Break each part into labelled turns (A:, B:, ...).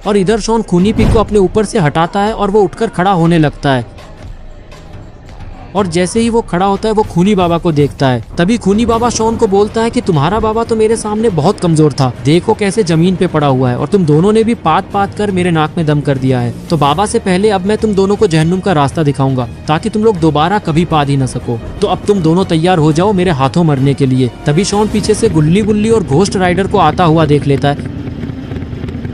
A: और इधर शॉन खूनी पिग को अपने ऊपर से हटाता है और वो उठकर खड़ा होने लगता है। और जैसे ही वो खड़ा होता है वो खूनी बाबा को देखता है। तभी खूनी बाबा शॉन को बोलता है कि तुम्हारा बाबा तो मेरे सामने बहुत कमजोर था, देखो कैसे जमीन पे पड़ा हुआ है, और तुम दोनों ने भी पात पात कर मेरे नाक में दम कर दिया है। तो बाबा से पहले अब मैं तुम दोनों को जहन्नुम का रास्ता दिखाऊंगा ताकि तुम लोग दोबारा कभी पाद ही न सको। तो अब तुम दोनों तैयार हो जाओ मेरे हाथों मरने के लिए। तभी शॉन पीछे से गुल्ली गुल्ली और घोस्ट राइडर को आता हुआ देख लेता है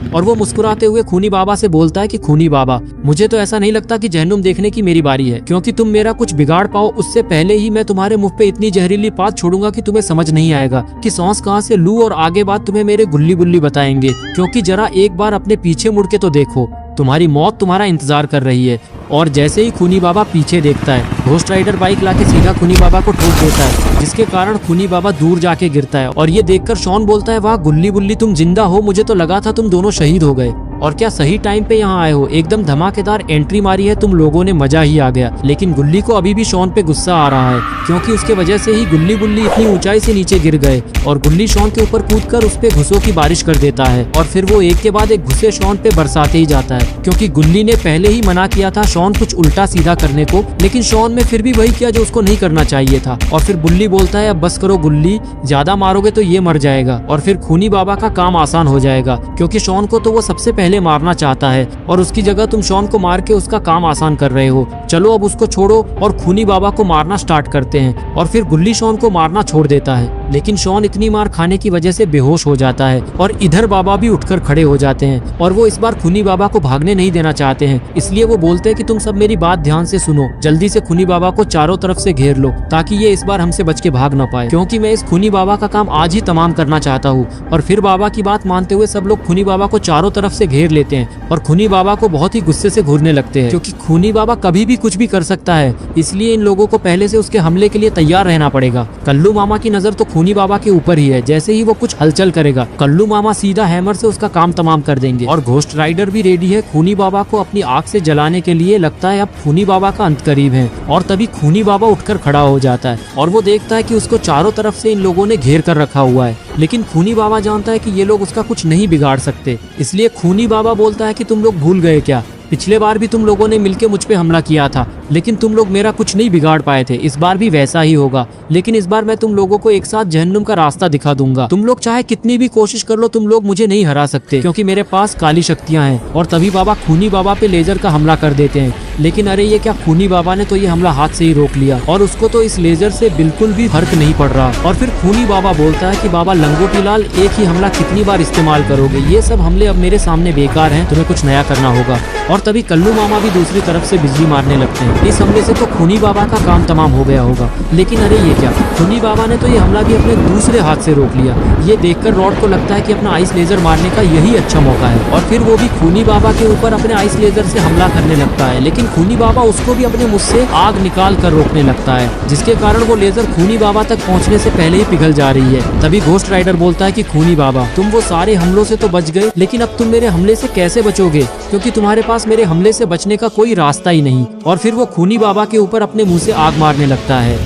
A: और वो मुस्कुराते हुए खूनी बाबा से बोलता है कि खूनी बाबा, मुझे तो ऐसा नहीं लगता कि जहन्नुम देखने की मेरी बारी है, क्योंकि तुम मेरा कुछ बिगाड़ पाओ उससे पहले ही मैं तुम्हारे मुंह पे इतनी जहरीली बात छोड़ूंगा कि तुम्हें समझ नहीं आएगा कि सांस कहाँ से लूं, और आगे बात तुम्हें मेरे गुल्ली गुल्ली बताएंगे। क्योंकि जरा एक बार अपने पीछे मुड़ के तो देखो, तुम्हारी मौत तुम्हारा इंतजार कर रही है। और जैसे ही खूनी बाबा पीछे देखता है, घोस्ट राइडर बाइक लाके सीधा खूनी बाबा को ठोक देता है, जिसके कारण खूनी बाबा दूर जाके गिरता है। और ये देखकर शॉन बोलता है, वाह गुल्ली गुल्ली तुम जिंदा हो, मुझे तो लगा था तुम दोनों शहीद हो गए। और क्या सही टाइम पे यहाँ आए हो, एकदम धमाकेदार एंट्री मारी है तुम लोगों ने, मजा ही आ गया। लेकिन गुल्ली को अभी भी शॉन पे गुस्सा आ रहा है, क्योंकि उसके वजह से ही गुल्ली गुल्ली इतनी ऊंचाई से नीचे गिर गए। और गुल्ली शॉन के ऊपर कूदकर उस पे घुसों की बारिश कर देता है, और फिर वो एक के बाद एक घुसे शॉन पे बरसाते ही जाता है, क्योंकि गुल्ली ने पहले ही मना किया था शॉन कुछ उल्टा सीधा करने को, लेकिन शॉन ने फिर भी वही किया जो उसको नहीं करना चाहिए था। और फिर गुल्ली बोलता है, अब बस करो गुल्ली, ज्यादा मारोगे तो ये मर जाएगा और फिर खूनी बाबा का काम आसान हो जाएगा, क्योंकि शॉन को तो वो सबसे पहले मारना चाहता है और उसकी जगह तुम शॉन को मार के उसका काम आसान कर रहे हो। चलो अब उसको छोड़ो और खूनी बाबा को मारना स्टार्ट करते हैं। और फिर गुल्ली शॉन को मारना छोड़ देता है, लेकिन शॉन इतनी मार खाने की वजह से बेहोश हो जाता है। और इधर बाबा भी उठकर खड़े हो जाते हैं और वो इस बार खूनी बाबा को भागने नहीं देना चाहते हैं, इसलिए वो बोलते हैं कि तुम सब मेरी बात ध्यान से सुनो, जल्दी से खूनी बाबा को चारों तरफ से घेर लो ताकि ये इस बार हमसे बच के भाग ना पाए, क्योंकि मैं इस खूनी बाबा का काम आज ही तमाम करना चाहता हूँ। और फिर बाबा की बात मानते हुए सब लोग खूनी बाबा को चारों तरफ से घेर लेते हैं और खूनी बाबा को बहुत ही गुस्से से घूरने लगते हैं, क्योंकि खूनी बाबा कभी भी कुछ भी कर सकता है, इसलिए इन लोगों को पहले से उसके हमले के लिए तैयार रहना पड़ेगा। कल्लू मामा की नजर तो खूनी बाबा के ऊपर ही है, जैसे ही वो कुछ हलचल करेगा कल्लू मामा सीधा हैमर से उसका काम तमाम कर देंगे। और घोस्ट राइडर भी रेडी है खूनी बाबा को अपनी आग से जलाने के लिए। लगता है अब खूनी बाबा का अंत करीब है। और तभी खूनी बाबा उठकर खड़ा हो जाता है और वो देखता है कि उसको चारों तरफ से इन लोगों ने घेर कर रखा हुआ है, लेकिन खूनी बाबा जानता है कि ये लोग उसका कुछ नहीं बिगाड़ सकते। इसलिए खूनी बाबा बोलता है कि तुम लोग भूल गए क्या, पिछले बार भी तुम लोगों ने मिलके मुझ पे हमला किया था, लेकिन तुम लोग मेरा कुछ नहीं बिगाड़ पाए थे। इस बार भी वैसा ही होगा, लेकिन इस बार मैं तुम लोगों को एक साथ जहन्नुम का रास्ता दिखा दूंगा। तुम लोग चाहे कितनी भी कोशिश कर लो, तुम लोग मुझे नहीं हरा सकते, क्योंकि मेरे पास काली शक्तियां हैं। और तभी बाबा खूनी बाबा पे लेजर का हमला कर देते हैं, लेकिन अरे ये क्या, खूनी बाबा ने तो ये हमला हाथ से ही रोक लिया और उसको तो इस लेजर से बिल्कुल भी फर्क नहीं पड़ रहा। और फिर खूनी बाबा बोलता है कि बाबा लंगोटी लाल, एक ही हमला कितनी बार इस्तेमाल करोगे, ये सब हमले अब मेरे सामने बेकार हैं, तुम्हें कुछ नया करना होगा। और तभी कल्लू मामा भी दूसरी तरफ से बिजली मारने लगते हैं। इस हमले से तो खूनी बाबा का काम तमाम हो गया होगा, लेकिन अरे ये क्या, खूनी बाबा ने तो ये हमला भी अपने दूसरे हाथ से रोक लिया। ये देखकर रॉड को लगता है कि अपना आइस लेजर मारने का यही अच्छा मौका है, और फिर वो भी खूनी बाबा के ऊपर अपने आइस लेजर से हमला करने लगता है। लेकिन खूनी बाबा उसको भी अपने मुंह से आग निकाल कर रोकने लगता है, जिसके कारण वो लेजर खूनी बाबा तक पहुंचने से पहले ही पिघल जा रही है। तभी घोस्ट राइडर बोलता है कि खूनी बाबा, तुम वो सारे हमलों से तो बच गए, लेकिन अब तुम मेरे हमले से कैसे बचोगे, क्योंकि तुम्हारे पास मेरे हमले से बचने का कोई रास्ता ही नहीं। और फिर वो खूनी बाबा के ऊपर अपने मुंह से आग मारने लगता है।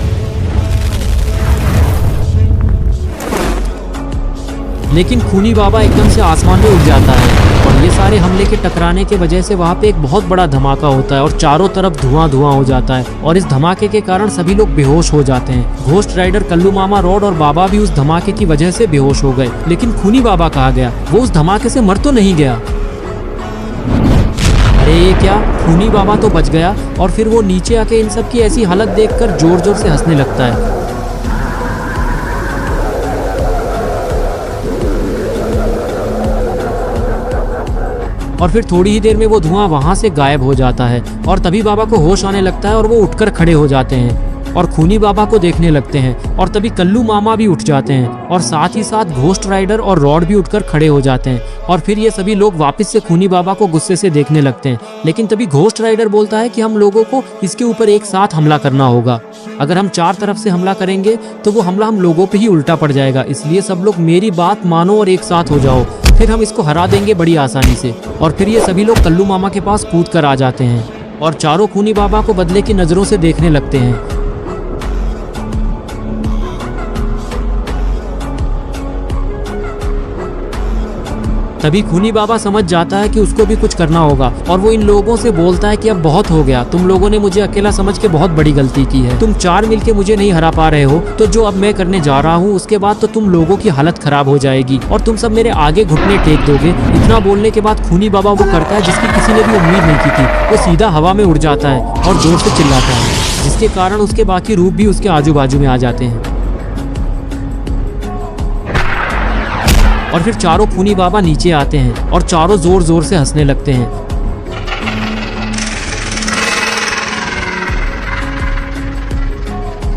A: लेकिन खूनी बाबा एकदम से आसमान में उड़ जाता है और ये सारे हमले के टकराने के वजह से वहाँ पे एक बहुत बड़ा धमाका होता है और चारों तरफ धुआं धुआं हो जाता है। और इस धमाके के कारण सभी लोग बेहोश हो जाते हैं। घोस्ट राइडर, कल्लू मामा, रॉड और बाबा भी उस धमाके की वजह से बेहोश हो गए। लेकिन खूनी बाबा कहाँ गया, वो उस धमाके से मर तो नहीं गया। अरे ये क्या, खूनी बाबा तो बच गया। और फिर वो नीचे आके इन सब की ऐसी हालत देखकर जोर जोर से हंसने लगता है। और फिर थोड़ी ही देर में वो धुआं वहां से गायब हो जाता है और तभी बाबा को होश आने लगता है और वो उठकर खड़े हो जाते हैं और खूनी बाबा को देखने लगते हैं। और तभी कल्लू मामा भी उठ जाते हैं और साथ ही साथ घोस्ट राइडर और रॉड भी उठकर खड़े हो जाते हैं। और फिर ये सभी लोग वापस से खूनी बाबा को गुस्से से देखने लगते हैं। लेकिन तभी घोस्ट राइडर बोलता है कि हम लोगों को इसके ऊपर एक साथ हमला करना होगा। अगर हम चार तरफ से हमला करेंगे तो वो हमला हम लोगों पे ही उल्टा पड़ जाएगा, इसलिए सब लोग मेरी बात मानो और एक साथ हो जाओ, फिर हम इसको हरा देंगे बड़ी आसानी से। और फिर ये सभी लोग कल्लू मामा के पास कूद कर आ जाते हैं और चारों खूनी बाबा को बदले की नजरों से देखने लगते हैं। तभी खूनी बाबा समझ जाता है कि उसको भी कुछ करना होगा और वो इन लोगों से बोलता है कि अब बहुत हो गया, तुम लोगों ने मुझे अकेला समझ के बहुत बड़ी गलती की है। तुम 4 मिलके मुझे नहीं हरा पा रहे हो, तो जो अब मैं करने जा रहा हूँ उसके बाद तो तुम लोगों की हालत खराब हो जाएगी और तुम सब मेरे आगे घुटने टेक दोगे। इतना बोलने के बाद खूनी बाबा वो करता है जिसकी किसी ने भी उम्मीद नहीं की थी। वो सीधा हवा में उड़ जाता है और जोर से चिल्लाता है, जिसके कारण उसके बाकी रूप भी उसके आजू बाजू में आ जाते हैं। और फिर चारों खूनी बाबा नीचे आते हैं और चारों जोर जोर से हंसने लगते हैं।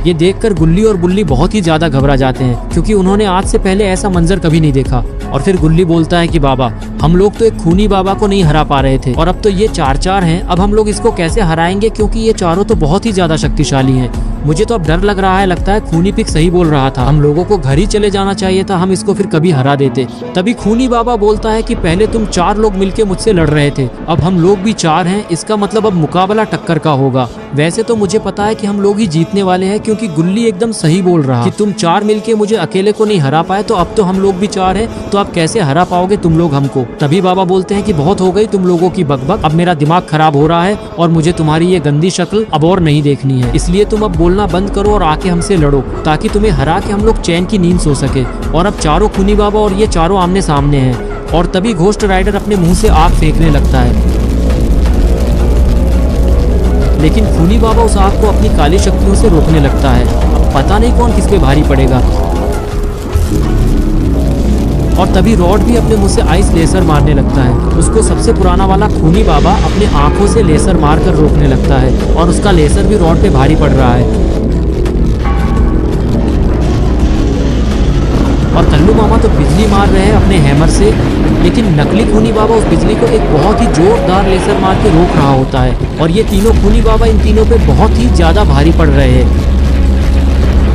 A: ये देखकर गुल्ली और बुल्ली बहुत ही ज्यादा घबरा जाते हैं क्योंकि उन्होंने आज से पहले ऐसा मंजर कभी नहीं देखा। और फिर गुल्ली बोलता है कि बाबा, हम लोग तो एक खूनी बाबा को नहीं हरा पा रहे थे और अब तो ये 4-4 हैं, अब हम लोग इसको कैसे हराएंगे, क्योंकि ये चारों तो बहुत ही ज्यादा शक्तिशाली हैं। मुझे तो अब डर लग रहा है, लगता है खूनी पिग सही बोल रहा था, हम लोगों को घर ही चले जाना चाहिए था, हम इसको फिर कभी हरा देते। तभी खूनी बाबा बोलता है कि पहले तुम 4 लोग मिलके मुझसे लड़ रहे थे, अब हम लोग भी 4 हैं, इसका मतलब अब मुकाबला टक्कर का होगा। वैसे तो मुझे पता है कि हम लोग ही जीतने वाले हैं, क्योंकि गुल्ली एकदम सही बोल रहा कि तुम 4 मिलके मुझे अकेले को नहीं हरा पाए, तो अब तो हम लोग भी 4 हैं, तो अब कैसे हरा पाओगे तुम लोग हमको। तभी बाबा बोलते हैं कि बहुत हो गई तुम लोगों की बकबक, अब मेरा दिमाग खराब हो रहा है और मुझे तुम्हारी ये गंदी शक्ल अब और नहीं देखनी है, इसलिए तुम अब बोलना बंद करो और आके हमसे लड़ो, ताकि तुम्हें हरा के हम लोग चैन की नींद सो सके। और अब चारों खूनी बाबा और ये चारों आमने सामने हैं। और तभी घोस्ट राइडर अपने मुंह से आग फेंकने लगता है, लेकिन खूनी बाबा उस आग को अपनी काली शक्तियों से रोकने लगता है। अब पता नहीं कौन किस पे भारी पड़ेगा। और तभी रॉड भी अपने मुंह से आइस लेसर मारने लगता है। उसको सबसे पुराना वाला खूनी बाबा अपने आंखों से लेसर मारकर रोकने लगता है और उसका लेसर भी रॉड पे भारी पड़ रहा है। और कल्लू मामा तो बिजली मार रहे हैं अपने हैमर से, लेकिन नकली खूनी बाबा उस बिजली को एक बहुत ही जोरदार लेसर मार के रोक रहा होता है। और ये तीनों खूनी बाबा इन तीनों पे बहुत ही ज्यादा भारी पड़ रहे हैं।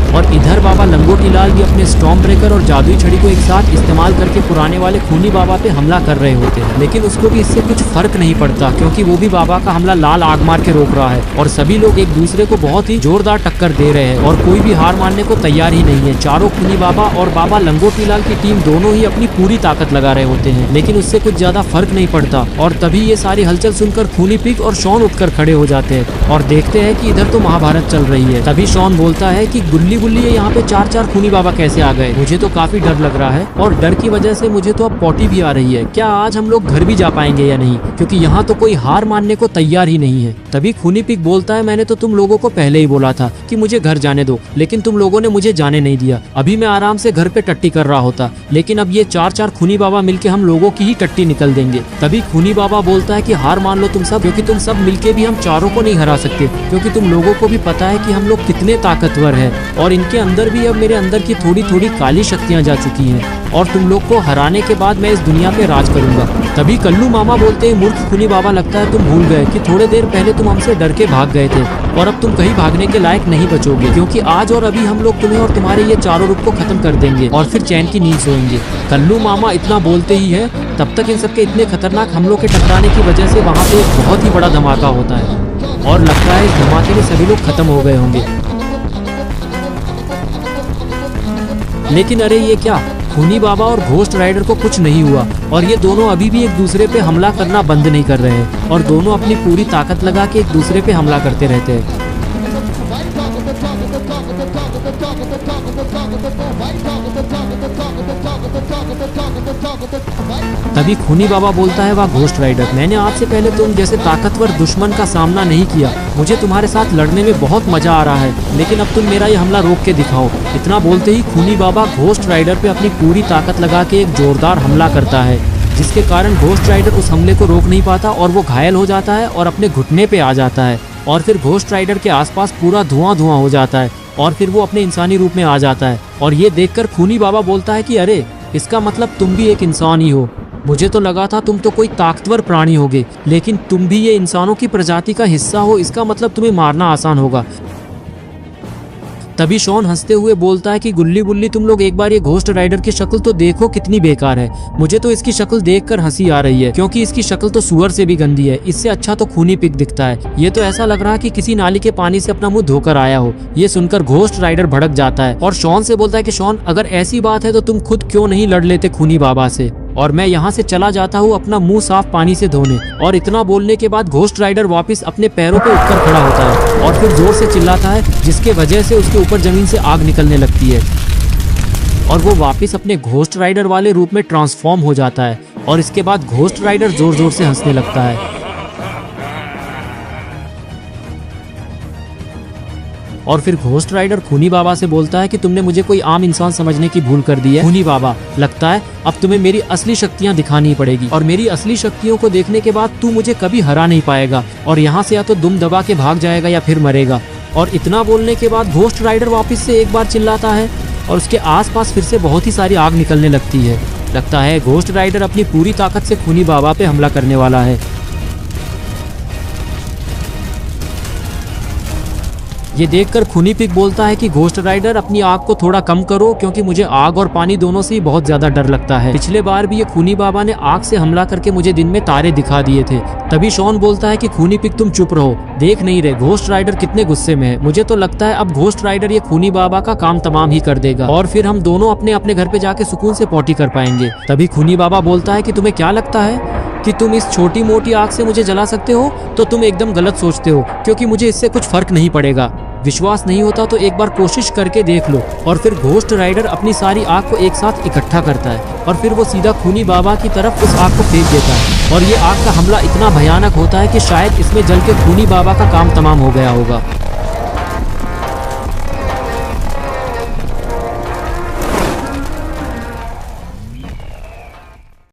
A: और इधर बाबा लंगोटी लाल भी अपने स्टॉर्म ब्रेकर और जादुई छड़ी को एक साथ इस्तेमाल करके पुराने वाले खूनी बाबा पे हमला कर रहे होते हैं, लेकिन उसको भी इससे कुछ फर्क नहीं पड़ता, क्योंकि वो भी बाबा का हमला लाल आग मार के रोक रहा है। और सभी लोग एक दूसरे को बहुत ही जोरदार टक्कर दे रहे हैं और कोई भी हार मानने को तैयार ही नहीं है। चारों खूनी बाबा और बाबा लंगोटी लाल की टीम दोनों ही अपनी पूरी ताकत लगा रहे होते हैं, लेकिन उससे कुछ ज्यादा फर्क नहीं पड़ता। और तभी ये सारी हलचल सुनकर खूनी पिग और शॉन उठकर खड़े हो जाते हैं और देखते हैं कि इधर तो महाभारत चल रही है। तभी शॉन बोलता है कि गुल्ली गुल्ली यहाँ पे 4-4 खूनी बाबा कैसे आ गए, मुझे तो काफी डर लग रहा है और डर की वजह से मुझे तो अब पॉटी भी आ रही है। क्या आज हम लोग घर भी जा पाएंगे या नहीं, क्योंकि यहाँ तो कोई हार मानने को तैयार ही नहीं है। तभी खूनी पिग बोलता है, मैंने तो तुम लोगों को पहले ही बोला था कि मुझे घर जाने दो, लेकिन तुम लोगों ने मुझे जाने नहीं दिया। अभी मैं आराम से घर पे टट्टी कर रहा होता, लेकिन अब ये 4-4 खूनी बाबा मिलके हम लोगों की ही टट्टी निकल देंगे। तभी खूनी बाबा बोलता है कि हार मान लो तुम सब, क्योंकि तुम सब मिलके भी हम चारों को नहीं हरा सकते, क्योंकि तुम लोगों को भी पता है कि हम लोग कितने ताकतवर हैं और इनके अंदर भी अब मेरे अंदर की थोड़ी थोड़ी काली शक्तियां जा चुकी हैं और तुम लोग को हराने के बाद मैं इस दुनिया पे राज करूंगा। तभी कल्लू मामा बोलते हैं, मूर्ख खूनी बाबा, लगता है तुम भूल गए कि थोड़े देर पहले तुम हमसे डर के भाग गए थे और अब तुम कहीं भागने के लायक नहीं बचोगे, क्योंकि आज और अभी हम लोग तुम्हें और तुम्हारे ये चारों रूप को खत्म कर देंगे और फिर चैन की नींद सोएंगे। कल्लू मामा इतना बोलते ही है, तब तक इन सबके इतने खतरनाक हमलों के टकराने की वजह से वहाँ पे एक बहुत ही बड़ा धमाका होता है और लगता है इस धमाके में सभी लोग खत्म हो गए होंगे। लेकिन अरे ये क्या, खूनी बाबा और घोस्ट राइडर को कुछ नहीं हुआ और ये दोनों अभी भी एक दूसरे पे हमला करना बंद नहीं कर रहे हैं और दोनों अपनी पूरी ताकत लगा के एक दूसरे पे हमला करते रहते हैं। तभी खूनी बाबा बोलता है, वाह घोस्ट राइडर, मैंने आज से पहले तुम जैसे ताकतवर दुश्मन का सामना नहीं किया, मुझे तुम्हारे साथ लड़ने में बहुत मजा आ रहा है, लेकिन अब तुम मेरा ये हमला रोक के दिखाओ। इतना बोलते ही खूनी बाबा घोस्ट राइडर पे अपनी पूरी ताकत लगा के एक जोरदार हमला करता है, जिसके कारण घोस्ट राइडर उस हमले को रोक नहीं पाता और वो घायल हो जाता है और अपने घुटने पे आ जाता है। और फिर घोस्ट राइडर के आसपास पूरा धुआं धुआं हो जाता है और फिर वो अपने इंसानी रूप में आ जाता है। और ये देखकर खूनी बाबा बोलता है कि अरे, इसका मतलब तुम भी एक इंसान ही हो, मुझे तो लगा था तुम तो कोई ताकतवर प्राणी होगे, लेकिन तुम भी ये इंसानों की प्रजाति का हिस्सा हो, इसका मतलब तुम्हें मारना आसान होगा। तभी शॉन हंसते हुए बोलता है कि गुल्ली गुल्ली, तुम लोग एक बार ये घोस्ट राइडर की शक्ल तो देखो कितनी बेकार है, मुझे तो इसकी शक्ल देखकर हंसी आ रही है, क्योंकि इसकी शक्ल तो सुअर से भी गंदी है, इससे अच्छा तो खूनी पिग दिखता है, ये तो ऐसा लग रहा है कि किसी नाली के पानी से अपना मुंह धोकर आया हो। ये सुनकर घोस्ट राइडर भड़क जाता है और शॉन से बोलता है कि शॉन, अगर ऐसी बात है तो तुम खुद क्यों नहीं लड़ लेते खूनी बाबा से। और मैं यहाँ से चला जाता हूँ अपना मुंह साफ पानी से धोने। और इतना बोलने के बाद घोस्ट राइडर वापस अपने पैरों पे उठकर खड़ा होता है और फिर जोर से चिल्लाता है, जिसके वजह से उसके ऊपर जमीन से आग निकलने लगती है और वो वापस अपने घोस्ट राइडर वाले रूप में ट्रांसफॉर्म हो जाता है। और इसके बाद घोस्ट राइडर जोर जोर से हंसने लगता है और फिर घोस्ट राइडर खूनी बाबा से बोलता है कि तुमने मुझे कोई आम इंसान समझने की भूल कर दी है खूनी बाबा। लगता है अब तुम्हें मेरी असली शक्तियां दिखानी पड़ेगी और मेरी असली शक्तियों को देखने के बाद तू मुझे कभी हरा नहीं पाएगा और यहाँ से या तो दुम दबा के भाग जाएगा या फिर मरेगा। और इतना बोलने के बाद घोस्ट राइडर वापस से एक बार चिल्लाता है और उसके आसपास फिर से बहुत ही सारी आग निकलने लगती है। लगता है घोस्ट राइडर अपनी पूरी ताकत से खूनी बाबा पे हमला करने वाला है। ये देखकर खूनी पिग बोलता है कि घोस्ट राइडर अपनी आग को थोड़ा कम करो, क्योंकि मुझे आग और पानी दोनों से ही बहुत ज्यादा डर लगता है। पिछले बार भी ये खूनी बाबा ने आग से हमला करके मुझे दिन में तारे दिखा दिए थे। तभी शॉन बोलता है कि खूनी पिग तुम चुप रहो, देख नहीं रहे घोस्ट राइडर कितने गुस्से में है। मुझे तो लगता है अब घोस्ट राइडर ये खूनी बाबा का काम तमाम ही कर देगा और फिर हम दोनों अपने अपने घर पे जाके सुकून से पॉटी कर पाएंगे। तभी खूनी बाबा बोलता है कि तुम्हें क्या लगता है कि तुम इस छोटी मोटी आग से मुझे जला सकते हो? तो तुम एकदम गलत सोचते हो, क्योंकि मुझे इससे कुछ फर्क नहीं पड़ेगा। विश्वास नहीं होता तो एक बार कोशिश करके देख लो। और फिर घोस्ट राइडर अपनी सारी आग को एक साथ इकट्ठा करता है और फिर वो सीधा खूनी बाबा की तरफ उस आग को फेंक देता है और ये आग का हमला इतना भयानक होता है कि शायद इसमें जल के खूनी बाबा का काम तमाम हो गया होगा।